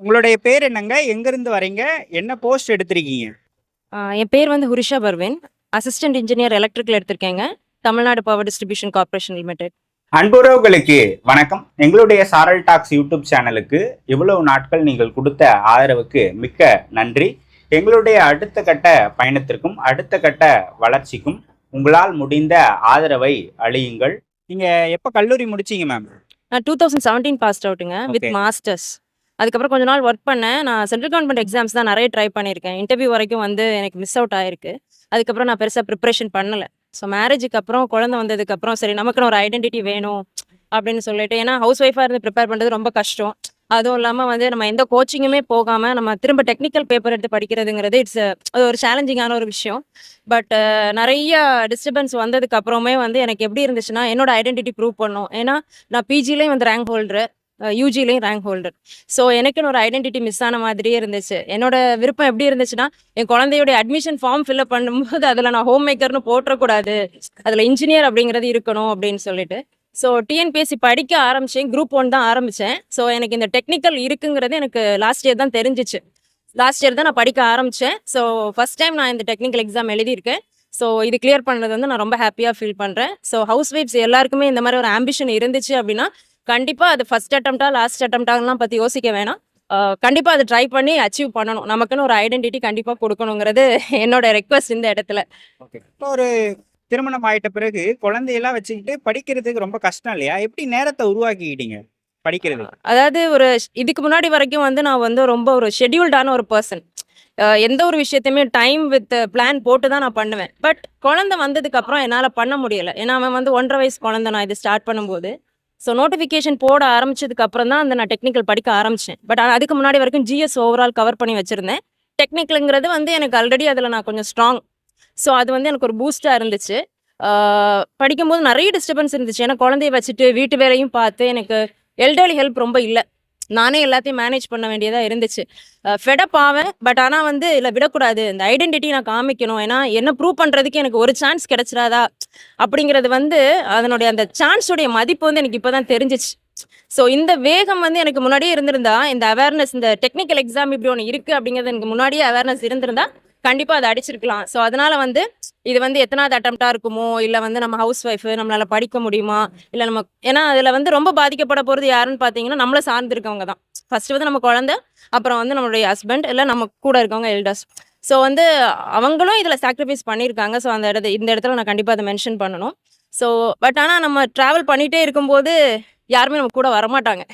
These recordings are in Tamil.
உங்களுடைய பேர் என்னங்க? எங்கேருந்து வரீங்க? என்ன போஸ்ட் எடுத்திருக்கீங்க? என் பேர் வந்து Hurisha Parveen. Assistant engineer electrical எடுத்திருக்கேங்க. Tamil Nadu power distribution corporation limited. அன்புறவுகளுக்கு வணக்கம். எங்களுடைய சாரல் டாக்ஸ் யூடியூப் சேனலுக்கு இவ்வளவு நாட்கள் நீங்கள் கொடுத்த ஆதரவுக்கு மிக்க நன்றி. எங்களுடைய அடுத்த கட்ட பயணத்திற்கும் அடுத்த கட்ட வளர்ச்சிக்கும் உங்களால் முடிந்த ஆதரவை அளியுங்கள். நீங்க எப்ப கல்லூரி முடிச்சீங்க மேம்? நான் 2017 பாஸ்ட் அவுட்டுங்க வித் ஓகே. மாஸ்டர்ஸ். அதுக்கப்புறம் கொஞ்ச நாள் ஒர்க் பண்ணேன். நான் சென்ட்ரல் கவர்மெண்ட் எக்ஸாம்ஸ் தான் நிறைய ட்ரை பண்ணியிருக்கேன். இன்டர்வியூ வரைக்கும் வந்து எனக்கு மிஸ் அவுட் ஆயிருக்கு. அதுக்கப்புறம் நான் பெருசாக ப்ரிப்ரேஷன் பண்ணல. ஸோ மேரேஜுக்கு அப்புறம் குழந்தை வந்ததுக்கப்புறம் சரி நமக்குன்னு ஒரு ஐடென்டிட்டி வேணும் அப்படின்னு சொல்லிட்டு, ஏன்னா ஹவுஸ் ஒய்ஃபாக இருந்து ப்ரிப்பேர் பண்ணுறது ரொம்ப கஷ்டம். அதுவும் இல்லாமல் வந்து நம்ம எந்த கோச்சிங்குமே போகாமல் நம்ம திரும்ப டெக்னிக்கல் பேப்பர் எடுத்து படிக்கிறதுங்கிறது அது ஒரு சேலஞ்சிங்கான ஒரு விஷயம். பட் நிறைய டிஸ்டர்பன்ஸ் வந்ததுக்கு அப்புறமே வந்து எனக்கு எப்படி இருந்துச்சுன்னா, என்னோட ஐடென்டிட்டி ப்ரூவ் பண்ணும். ஏன்னா நான் பிஜிலையும் வந்து ரேங்க் ஹோல்டரு, யூஜிலையும் ரேங்க் ஹோல்டர். ஸோ எனக்குன்னு ஒரு ஐடென்டிட்டி மிஸ் ஆன மாதிரியே இருந்துச்சு. என்னோட விருப்பம் எப்படி இருந்துச்சுன்னா, என் குழந்தையோட அட்மிஷன் ஃபார்ம் ஃபில்அப் பண்ணும்போது அதில் நான் ஹோம் மேக்கர்னு போட்டுறக்கூடாது, அதில் இன்ஜினியர் அப்படிங்கிறது இருக்கணும் அப்படின்னு சொல்லிட்டு. ஸோ டிஎன்பிஎஸ்சி படிக்க ஆரம்பித்தேன். குரூப் 1 தான் ஆரம்பித்தேன். ஸோ எனக்கு இந்த டெக்னிக்கல் இருக்குங்கிறது எனக்கு லாஸ்ட் இயர் தான் தெரிஞ்சிச்சு. லாஸ்ட் இயர் தான் நான் படிக்க ஆரம்பித்தேன். ஸோ ஃபஸ்ட் டைம் நான் இந்த டெக்னிக்கல் எக்ஸாம் எழுதியிருக்கேன். ஸோ இது கிளியர் பண்ணது வந்து நான் ரொம்ப ஹாப்பியாக ஃபீல் பண்ணுறேன். ஸோ ஹவுஸ் ஒய்ஃப்ஸ் எல்லாருக்குமே இந்த மாதிரி ஒரு ஆம்பிஷன் இருந்துச்சு அப்படின்னா, கண்டிப்பா அது ஃபர்ஸ்ட் அட்டெம்ப்டா லாஸ்ட் அட்டெம்ப்டாலாம் பத்தி யோசிக்க வேணாம். கண்டிப்பா அதை ட்ரை பண்ணி அச்சீவ் பண்ணணும். நமக்குன்னு ஒரு ஐடென்டிட்டி கண்டிப்பா கொடுக்கணுங்கிறது என்னோட ரெக்வெஸ்ட் இந்த இடத்துல. ஓகே. இப்போ ஒரு திருமணம் ஆயிட்ட பிறகு குழந்தையெல்லாம் வச்சுக்கிட்டு படிக்கிறதுக்கு ரொம்ப கஷ்டம் இல்லையா? எப்படி நேரத்தை உருவாக்கிக்கிட்டீங்க படிக்கிறது? அதாவது இதுக்கு முன்னாடி வரைக்கும் வந்து நான் வந்து ரொம்ப ஒரு ஷெட்யூல்டான ஒரு பர்சன். எந்த ஒரு விஷயத்தையுமே டைம் வித் பிளான் போட்டு தான் நான் பண்ணுவேன். பட் குழந்தை வந்ததுக்கு அப்புறம் என்னால பண்ண முடியல. ஏன்னா அவன் வந்து 1.5 வயசு குழந்தை நான் இது ஸ்டார்ட் பண்ணும்போது. ஸோ நோட்டிஃபிகேஷன் போட ஆரம்பிச்சதுக்கு அப்புறம் தான் நான் டெக்னிக்கல் படிக்க ஆரம்பிச்சேன். பட் அதுக்கு முன்னாடி வரைக்கும் ஜிஎஸ் ஓவரால் கவர் பண்ணி வச்சிருந்தேன். டெக்னிக்கலுங்கிறது வந்து எனக்கு ஆல்ரெடி அதில் நான் கொஞ்சம் ஸ்ட்ராங். ஸோ அது வந்து எனக்கு ஒரு பூஸ்டாக இருந்துச்சு. படிக்கும்போது நிறைய டிஸ்டர்பன்ஸ் இருந்துச்சு. ஏன்னா குழந்தைய வச்சுட்டு வீட்டு வேலையும் பார்த்து எனக்கு எல்டர்லி ஹெல்ப் ரொம்ப இல்லை. நானே எல்லாத்தையும் மேனேஜ் பண்ண வேண்டியதா இருந்துச்சு. ஃபெடப் ஆவேன். பட் ஆனால் வந்து இல்லை விடக்கூடாது, இந்த ஐடென்டிட்டி நான் காமிக்கணும். ஏன்னா என்ன ப்ரூவ் பண்ணுறதுக்கு எனக்கு ஒரு சான்ஸ் கிடைச்சிடாதா அப்படிங்கிறது வந்து அதனுடைய அந்த சான்ஸுடைய மதிப்பு வந்து எனக்கு இப்போ தான் தெரிஞ்சிச்சு. ஸோ இந்த வேகம் வந்து எனக்கு முன்னாடியே இருந்திருந்தா, இந்த அவேர்னஸ், இந்த டெக்னிக்கல் எக்ஸாம் இப்படி ஒன்று இருக்குது அப்படிங்கிறது எனக்கு முன்னாடியே அவேர்னஸ் இருந்திருந்தா கண்டிப்பாக அதை அடிச்சிருக்கலாம். ஸோ அதனால வந்து இது வந்து எத்தனாவது அட்டம்ப்டா இருக்குமோ, இல்லை வந்து நம்ம ஹவுஸ் ஒய்ஃபு நம்மளால படிக்க முடியுமா, இல்லை நம்ம ஏன்னா அதில் வந்து ரொம்ப பாதிக்கப்பட போகிறது யாருன்னு பார்த்தீங்கன்னா நம்மளை சார்ந்திருக்கவங்க தான். ஃபர்ஸ்ட் வந்து நம்ம குழந்தை, அப்புறம் வந்து நம்மளுடைய ஹஸ்பண்ட், இல்லை நம்ம கூட இருக்கவங்க எல்டர்ஸ். ஸோ வந்து அவங்களும் இதில் சாக்ரிஃபைஸ் பண்ணியிருக்காங்க. ஸோ இந்த இடத்துல நான் கண்டிப்பாக அதை மென்ஷன் பண்ணணும். ஸோ பட் ஆனால் நம்ம ட்ராவல் பண்ணிகிட்டே இருக்கும்போது யாருமே நம்ம கூட வரமாட்டாங்க.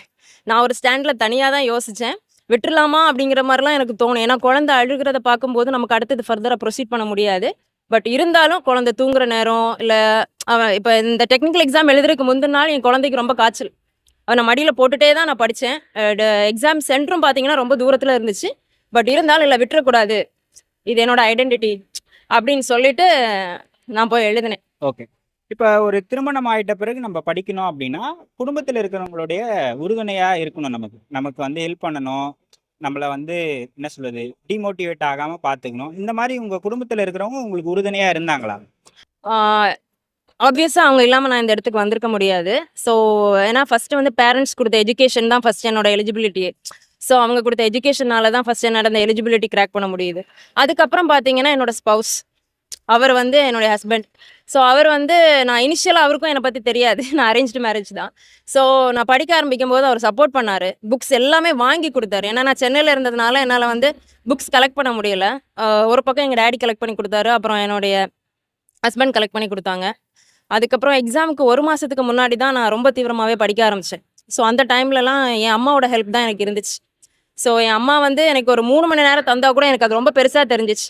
நான் ஒரு ஸ்டாண்டில் தனியாக தான் யோசித்தேன். விட்டுறலாமா அப்படிங்கிற மாதிரிலாம் எனக்கு தோணும். ஏன்னா குழந்தை அழுகிறத பார்க்கும்போது நமக்கு அடுத்தது ஃபர்தராக ப்ரொசீட் பண்ண முடியாது. பட் இருந்தாலும் குழந்தை தூங்குற நேரம், இல்லை அவன் இப்போ இந்த டெக்னிக்கல் எக்ஸாம் எழுதுறதுக்கு முந்தின நாள் என் குழந்தைக்கு ரொம்ப காய்ச்சல். அவனை மடியில் போட்டுகிட்டே தான் நான் படித்தேன். எக்ஸாம் சென்டரும் பார்த்தீங்கன்னா ரொம்ப தூரத்தில் இருந்துச்சு. பட் இருந்தாலும் இல்லை விட்டுறக்கூடாது, இது என்னோட ஐடென்டிட்டி அப்படின்னு சொல்லிட்டு நான் போய் எழுதினேன். ஓகே. இப்போ ஒரு திருமணம் ஆயிட்ட பிறகு நம்ம படிக்கணும் அப்படின்னா, குடும்பத்தில் இருக்கிறவங்களுடைய உறுதுணையா இருக்கணும் நமக்கு. நமக்கு வந்து ஹெல்ப் பண்ணணும். நம்மள வந்து என்ன சொல்றது? டிமோட்டிவேட் ஆகாம பார்த்துக்கணும். இந்த மாதிரி உங்க குடும்பத்தில் இருக்கிறவங்க உங்களுக்கு உறுதுணையா இருந்தாங்களா? ஆப்வியஸாக அவங்க இல்லாமல் நான் இந்த இடத்துக்கு வந்திருக்க முடியாது. ஸோ ஏன்னா ஃபஸ்ட்டு வந்து பேரண்ட்ஸ் கொடுத்த எஜுகேஷன் தான் ஃபஸ்ட் என்னோட எலிஜிபிலிட்டியே. ஸோ அவங்க கொடுத்த எஜுகேஷனால தான் ஃபஸ்ட் என்னோட அந்த எலிஜிபிலிட்டி கிராக் பண்ண முடியுது. அதுக்கப்புறம் பார்த்தீங்கன்னா என்னோட ஸ்பவுஸ், அவர் வந்து என்னுடைய ஹஸ்பண்ட். ஸோ அவர் வந்து நான் இனிஷியலாக அவருக்கும் என்னை பற்றி தெரியாது. நான் அரேஞ்ச்டு மேரேஜ் தான். ஸோ நான் படிக்க ஆரம்பிக்கும் போது அவர் சப்போர்ட் பண்ணார். புக்ஸ் எல்லாமே வாங்கி கொடுத்தாரு. ஏன்னா நான் சென்னையில் இருந்ததுனால என்னால் வந்து புக்ஸ் கலெக்ட் பண்ண முடியல. ஒரு பக்கம் எங்கள் டேடி கலெக்ட் பண்ணி கொடுத்தாரு, அப்புறம் என்னுடைய ஹஸ்பண்ட் கலெக்ட் பண்ணி கொடுத்தாங்க. அதுக்கப்புறம் எக்ஸாமுக்கு 1 மாதத்துக்கு முன்னாடி தான் நான் ரொம்ப தீவிரமாகவே படிக்க ஆரம்பித்தேன். ஸோ அந்த டைம்லலாம் என் அம்மாவோட ஹெல்ப் தான் எனக்கு இருந்துச்சு. ஸோ என் அம்மா வந்து எனக்கு ஒரு 3 மணி நேரம் தந்தால் கூட எனக்கு அது ரொம்ப பெருசாக தெரிஞ்சிச்சு.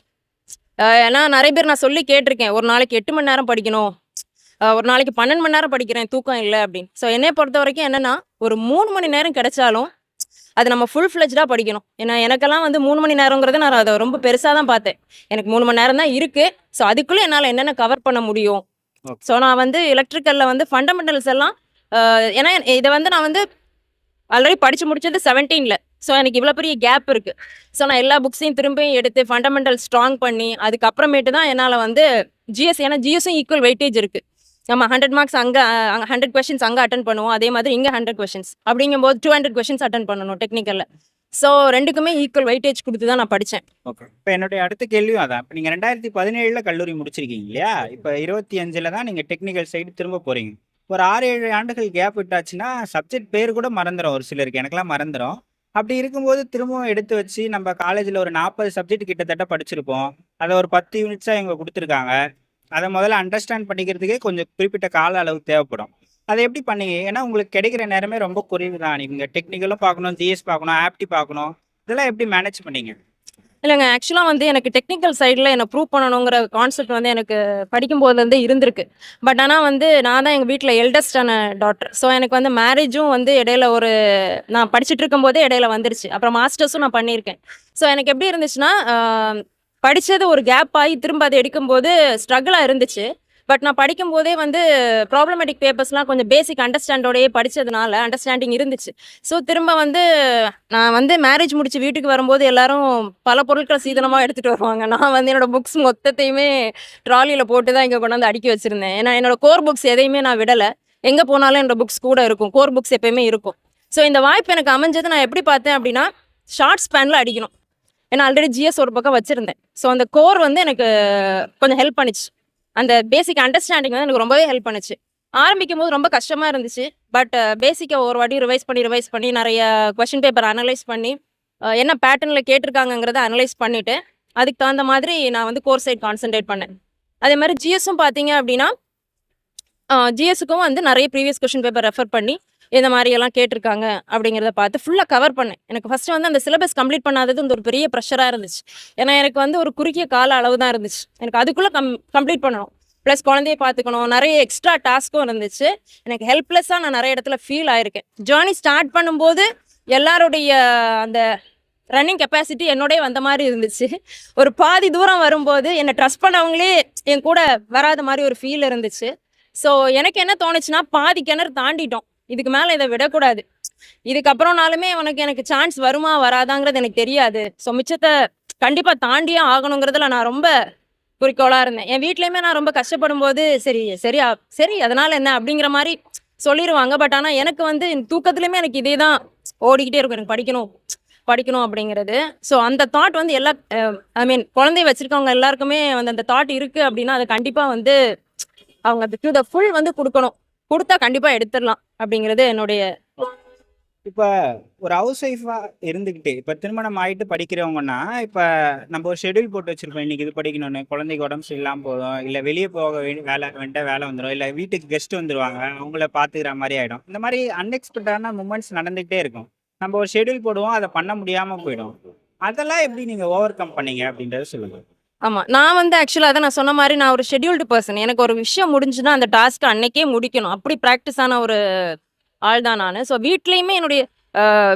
ஏன்னா நிறைய பேர் நான் சொல்லி கேட்டிருக்கேன், ஒரு நாளைக்கு 8 மணி நேரம் படிக்கணும், ஒரு நாளைக்கு 12 மணி நேரம் படிக்கிறேன், தூக்கம் இல்லை அப்படின்னு. ஸோ என்னை பொறுத்த வரைக்கும் என்னென்னா, ஒரு 3 மணி நேரம் கிடைச்சாலும் அது நம்ம ஃபுல் ஃப்ளெஜ்டாக படிக்கணும். ஏன்னா எனக்கெல்லாம் வந்து 3 மணி நேரங்கிறது நான் அதை ரொம்ப பெருசாக தான் பார்த்தேன். எனக்கு 3 மணி நேரம் தான் இருக்குது. ஸோ அதுக்குள்ளே என்னால் என்னென்ன கவர் பண்ண முடியும். ஸோ நான் வந்து எலக்ட்ரிக்கலில் வந்து ஃபண்டமெண்டல்ஸ் எல்லாம் ஏன்னா இதை வந்து நான் வந்து ஆல்ரெடி படித்து முடிச்சது 17ல். ஸோ எனக்கு இவ்வளோ பெரிய கேப் இருக்குது. ஸோ நான் எல்லா புக்ஸையும் திரும்பியும் எடுத்து ஃபண்டமெண்டல் ஸ்ட்ராங் பண்ணி அதுக்கப்புறமேட்டு தான் என்னால் வந்து ஜிஎஸ், ஏன்னா ஜிஎஸும் ஈக்குவல் வெயிட்டேஜ் இருக்குது. நம்ம 100 மார்க்ஸ் அங்கே 100 கொஷின்ஸ் அங்கே அட்டன் பண்ணுவோம். அதே மாதிரி இங்கே 100 கொஷின்ஸ் அப்படிங்கும்போது 200 கொஷின்ஸ் அட்டன் பண்ணணும் டெக்னிக்கலில். ஸோ 2க்குமே ஈக்குவல் வெயிட்டேஜ் குடுத்து தான் நான் படிச்சேன். ஓகே. இப்ப என்னுடைய அடுத்த கேள்வியும் அதான். இப்ப நீங்க 2017ல கல்லூரி முடிச்சிருக்கீங்க இல்லையா? இப்ப 25ல தான் நீங்க டெக்னிக்கல் சைடு திரும்ப போறீங்க. ஒரு 6, 7 ஆண்டுகள் கேப் விட்டாச்சுன்னா, சப்ஜெக்ட் பேர் கூட மறந்துரும் ஒரு சிலருக்கு. எனக்கெல்லாம் மறந்துரும். அப்படி இருக்கும்போது திரும்பவும் எடுத்து வச்சு நம்ம காலேஜ்ல ஒரு 40 சப்ஜெக்ட் கிட்டத்தட்ட படிச்சிருப்போம். அத ஒரு 10 யூனிட்ஸா இவங்க குடுத்துருக்காங்க. அத முதல்ல அண்டர்ஸ்டாண்ட் பண்ணிக்கிறதுக்கே கொஞ்சம் குறிப்பிட்ட கால அளவு தேவைப்படும். அத எப்படி பண்ணீங்க? ஏன்னா உங்களுக்கு கிடைக்கிற நேரமே ரொம்ப குறைவு தான். நீங்க டெக்னிக்கலும் பார்க்கணும், ஜிஎஸ் பார்க்கணும், ஆப்டி பார்க்கணும். இதெல்லாம் எப்படி மேனேஜ் பண்ணீங்க? இல்லங்க. ஆக்சுவலா வந்து எனக்கு டெக்னிக்கல் சைடுல என்ன ப்ரூவ் பண்ணணுங்கிற கான்செப்ட் வந்து எனக்கு படிக்கும்போதுலேருந்தே இருந்திருக்கு. பட் ஆனா வந்து நான் தான் எங்க வீட்ல எல்டஸ்டான டாட்டர். ஸோ எனக்கு வந்து மேரேஜும் வந்து இடையில நான் படிச்சுட்டு இருக்கும்போதே இடையில வந்துருச்சு. அப்புறம் மாஸ்டர்ஸும் நான் பண்ணியிருக்கேன். ஸோ எனக்கு எப்படி இருந்துச்சுன்னா, படிச்சது ஒரு கேப் ஆகி திரும்ப அத எடுக்கும்போது ஸ்ட்ரகிளா இருந்துச்சு. பட் நான் படிக்கும்போதே வந்து ப்ராப்ளமேட்டிக் பேப்பர்ஸ்லாம் கொஞ்சம் பேசிக் அண்டர்ஸ்டாண்டோடயே படிச்சதுனால அண்டர்ஸ்டாண்டிங் இருந்துச்சு. ஸோ திரும்ப வந்து நான் வந்து மேரேஜ் முடிச்சு வீட்டுக்கு வரும்போது எல்லாரும் பல பொருட்கள சீதனமா எடுத்துட்டு வருவாங்க. நான் வந்து என்னோட புக்ஸ் மொத்தத்தையுமே ட்ராலியில போட்டு தான் இங்க கொண்டாந்து அடுக்கி வச்சிருந்தேன். ஏன்னா என்னோட கோர் புக்ஸ் எதையுமே நான் விடல. எங்க போனாலும் என்னோட புக்ஸ் கூட இருக்கும். கோர் புக்ஸ் எப்பயுமே இருக்கும். ஸோ இந்த வாய்ப்பு எனக்கு அமைஞ்சது நான் எப்படி பார்த்தேன் அப்படின்னா, ஷார்ட் ஸ்பேன்ல அடிக்கணும். ஏன்னா ஆல்ரெடி ஜிஎஸ் ஒரு பக்கம் வச்சிருந்தேன். ஸோ அந்த கோர் வந்து எனக்கு கொஞ்சம் ஹெல்ப் பண்ணுச்சு. அந்த பேசிக் அண்டர்ஸ்டாண்டிங் வந்து எனக்கு ரொம்பவே ஹெல்ப் பண்ணுச்சு. ஆரம்பிக்கும்போது ரொம்ப கஷ்டமா இருந்துச்சு. பட் பேசிக்கா ஒரு வாட்டி ரிவைஸ் பண்ணி நெறைய கொஸ்டின் பேப்பர் அனலைஸ் பண்ணி, என்ன பேட்டர்ன்ல கேட்டிருக்காங்கங்கிறத அனலைஸ் பண்ணிட்டு, அதுக்கு தகுந்த மாதிரி நான் வந்து கோர் சைட் கான்சன்ட்ரேட் பண்ணேன். அதே மாரி ஜிஎஸும் பார்த்தீங்க அப்படின்னா, ஜிஎஸ்ஸுக்கும் வந்து நெறைய ப்ரீவியஸ் கொஸ்டின் பேப்பர் ரெஃபர் பண்ணி, இந்த மாரியெல்லாம் கேட்டிருக்காங்க அப்படிங்கிறத பார்த்து ஃபுல்லா கவர் பண்ணேன். எனக்கு ஃபர்ஸ்ட்டு வந்து அந்த சிலபஸ் கம்ப்ளீட் பண்ணாதது வந்து ஒரு பெரிய ப்ரெஷரா இருந்துச்சு. ஏன்னா எனக்கு வந்து ஒரு குறுகிய கால அளவு தான் இருந்துச்சு. எனக்கு அதுக்குள்ள கம்ப்ளீட் பண்ணணும். ப்ளஸ் குழந்தைய பார்த்துக்கணும். நெறைய எக்ஸ்ட்ரா டாஸ்க்கும் இருந்துச்சு. எனக்கு ஹெல்ப்லெஸ்ஸா நான் நெறைய இடத்துல ஃபீல் ஆயிருக்கேன். ஜர்னி ஸ்டார்ட் பண்ணும்போது எல்லாருடைய அந்த ரன்னிங் கெப்பாசிட்டி என்னோடயே வந்த மாரி இருந்துச்சு. ஒரு பாதி தூரம் வரும்போது என்ன ட்ரஸ்ட் பண்ணவங்களே என் கூட வராத மாரி ஒரு ஃபீல் இருந்துச்சு. ஸோ எனக்கு என்ன தோணுச்சுன்னா, பாதி கிணறு தாண்டிட்டோம். இதுக்கு மேல இத விடக்கூடாது. இதுக்கப்புறம்னாலுமே எனக்கு சான்ஸ் வருமா? வராதாங்கிறது எனக்கு தெரியாது. ஸோ மிச்சத்த கண்டிப்பா தாண்டியே ஆகணுங்கிறதுல நான் ரொம்ப குறிக்கோளா இருந்தேன். என் வீட்லயுமே நான் ரொம்ப கஷ்டப்படும்போது, சரி அதனால என்ன? அப்படிங்கிற மாரி சொல்லிருவாங்க. பட் ஆனா எனக்கு வந்து தூக்கத்திலயுமே எனக்கு இதே தான் ஓடிக்கிட்டே இருக்கும். எனக்கு படிக்கணும் அப்படிங்கிறது. ஸோ அந்த தாட் வந்து எல்லா ஐ மீன் குழந்தை வச்சிருக்கவங்க எல்லாருக்குமே வந்து அந்த தாட் இருக்கு அப்படின்னா, அது கண்டிப்பா வந்து அவங்க அது டு த ஃபுல் வந்து குடுக்கணும். குடுத்தா கண்டிப்பா எடுத்துரலாம் அப்படிங்கிறது என்னுடைய இப்ப ஒரு ஹவுஸ் ஒய்ஃபா இருந்துகிட்டு, இப்ப திருமணம் ஆயிட்டு படிக்கிறவங்கன்னா, இப்ப நம்ம ஒரு ஷெட்யூல் போட்டு வச்சிருப்போம். இன்னைக்கு இது படிக்கணும்னு. குழந்தைக்கு உடம்பு சரியில்லாம போதும். இல்ல வெளிய போக வேலை வந்துரும். இல்ல வீட்டுக்கு கெஸ்ட் வந்துருவாங்க. அவங்கள பார்த்துக்கிற மாரி ஆயிடும். இந்த மாரி அன்எக்ஸ்பெக்டடான மூமெண்ட்ஸ் நடந்துகிட்டே இருக்கும். நம்ம ஒரு ஷெட்யூல் போடுவோம். அத பண்ண முடியாம போயிடும். அதெல்லாம் எப்படி நீங்க ஓவர் கம் பண்ணீங்க அப்படின்றத சொல்லுங்க. ஆமா. நான் வந்து ஆக்சுவலா அதான் நான் சொன்ன மாரி நான் ஒரு ஷெட்யூல்டு பெர்சன். எனக்கு ஒரு விஷயம் முடிஞ்சுன்னா அந்த டாஸ்க்க அன்னைக்கே முடிக்கணும். அப்படி பிராக்டிஸ் ஆன ஒரு ஆள் தான் நானு. ஸோ வீட்லயுமே என்னுடைய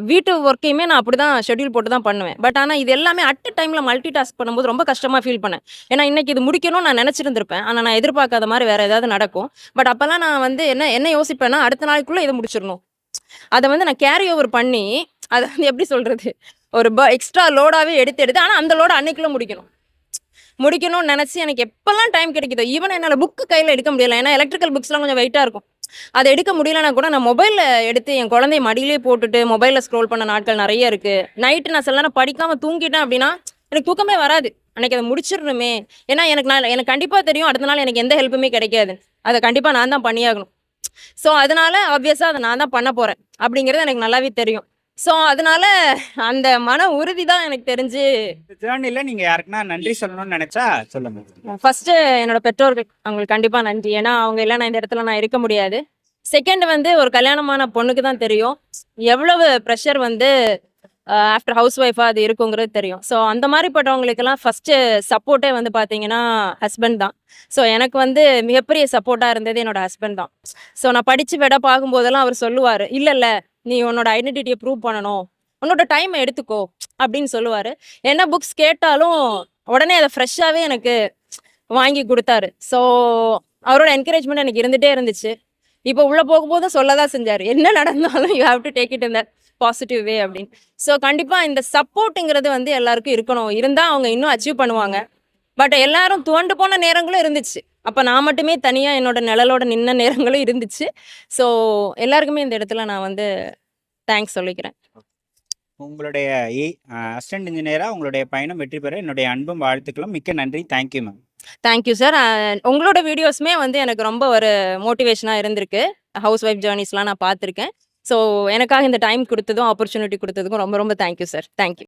வீட்டு ஒர்க்கையுமே நான் அப்படிதான் ஷெட்யூல் போட்டு தான் பண்ணுவேன். பட் ஆனா இது எல்லாமே அட் அ டைம்ல மல்டி டாஸ்க் பண்ணும்போது ரொம்ப கஷ்டமா ஃபீல் பண்ணேன். ஏன்னா இன்னைக்கு இது முடிக்கணும்னு நான் நெனச்சிருந்திருப்பேன். ஆனா நான் எதிர்பார்க்காத மாரி வேற ஏதாவது நடக்கும். பட் அப்பலாம் நான் வந்து என்ன யோசிப்பேன்னா, அடுத்த நாளைக்குள்ள இத முடிச்சிரணும். அத வந்து நான் கேரி ஓவர் பண்ணி, அத வந்து எப்படி சொல்றது? ஒரு எக்ஸ்ட்ரா லோடாவே எடுத்து ஆனா அந்த லோட அன்னைக்குள்ள முடிக்கணும்னு நினைச்சு எனக்கு எப்பெல்லாம் டைம் கிடைக்குதோ, ஈவன் என்னால புக்கு கையில எடுக்க முடியல. ஏன்னா எலக்ட்ரிக்கல் புக்ஸ்லாம் கொஞ்சம் வெயிட்டா இருக்கும். அத எடுக்க முடியலனா கூட நான் மொபைல்ல எடுத்து என் குழந்தைய மடியிலே போட்டுட்டு மொபைல்ல ஸ்க்ரோல் பண்ண நாட்கள் நெறைய இருக்கு. நைட்டு நான் சில நேரம் படிக்காம தூங்கிட்டேன் அப்படின்னா, எனக்கு தூக்கமே வராது. அன்னைக்கு அத முடிச்சிரணுமே. ஏன்னா எனக்கு கண்டிப்பா தெரியும் அடுத்த நாள் எனக்கு எந்த ஹெல்ப்புமே கிடைக்காது. அத கண்டிப்பா நான் தான் பண்ணியாகணும். ஸோ அதனால ஆப்வியஸா அத நான் தான் பண்ண போறேன். அப்படிங்கிறது எனக்கு நல்லாவே தெரியும். ஸோ அதனால அந்த மன உறுதி தான் எனக்கு தெரிஞ்சு இந்த ஜேர்னில நீங்க யாருக்குன்னா நன்றி சொல்லணும்னு நெனச்சா சொல்லுங்க. ஃபர்ஸ்ட்டு என்னோட பெற்றோர்கள். அவங்களுக்கு கண்டிப்பா நன்றி. ஏன்னா, அவங்க இல்லன்னா இந்த இடத்துல நான் இருக்க முடியாது. செகண்ட் வந்து ஒரு கல்யாணமான பொண்ணுக்கு தான் தெரியும். எவ்வளவு ப்ரெஷர் வந்து ஆஃப்டர் ஹவுஸ் ஒய்ஃபா அது இருக்குங்கிறது தெரியும். ஸோ அந்த மாரிப்பட்டவங்களுக்கெல்லாம் ஃபர்ஸ்ட்டு சப்போர்ட்டே வந்து பார்த்தீங்கன்னா, ஹஸ்பண்ட் தான். ஸோ எனக்கு வந்து மிகப்பெரிய சப்போர்ட்டா இருந்தது என்னோட ஹஸ்பண்ட் தான். ஸோ நான் படிச்சு பார்க்கும்போதெல்லாம் அவர் சொல்லுவாரு, "இல்ல நீ உன்னோட ஐடென்டிட்டிய ப்ரூவ் பண்ணணும். உன்னோட டைம எடுத்துக்கோ" அப்படின்னு சொல்லுவாரு. என்ன புக்ஸ் கேட்டாலும் உடனே அத ஃப்ரெஷ்ஷாவே எனக்கு வாங்கி குடுத்தாரு. ஸோ அவரோட என்கரேஜ்மெண்ட் எனக்கு இருந்துட்டே இருந்துச்சு. இப்போ உள்ள போகும்போதும் சொல்ல தான் செஞ்சாரு. என்ன நடந்தாலும் you have to take it in the positive way அப்படின்னு. ஸோ கண்டிப்பா இந்த சப்போர்ட்ங்கிறது வந்து எல்லாருக்கும் இருக்கணும். இருந்தா அவங்க இன்னும் அச்சீவ் பண்ணுவாங்க. பட் எல்லாரும் துவண்டு போன நேரங்களும் இருந்துச்சு. அப்ப நான் மட்டுமே தனியா என்னோட நிழலோட நின்ன நேரங்களும் இருந்துச்சு. ஸோ எல்லாருக்குமே இந்த இடத்துல நான் வந்து தேங்க்ஸ் சொல்லிக்கிறேன். உங்களுடைய அசிஸ்டன்ட் இன்ஜினியராக உங்களுடைய பயணம் வெற்றி பெற என்னுடைய அன்பும் வாழ்த்துக்களும். மிக்க நன்றி. Thank you ma'am. Thank you sir. உங்களோட வீடியோஸுமே வந்து எனக்கு ரொம்ப ஒரு மோட்டிவேஷனாக இருந்திருக்கு. ஹவுஸ் ஒய்ஃப் ஜேர்னிஸ்லாம் நான் பார்த்துருக்கேன். ஸோ எனக்காக இந்த டைம் கொடுத்ததும், ஆப்பர்ச்சுனிட்டி கொடுத்ததுக்கும் ரொம்ப ரொம்ப தேங்க்யூ சார். தேங்க்யூ.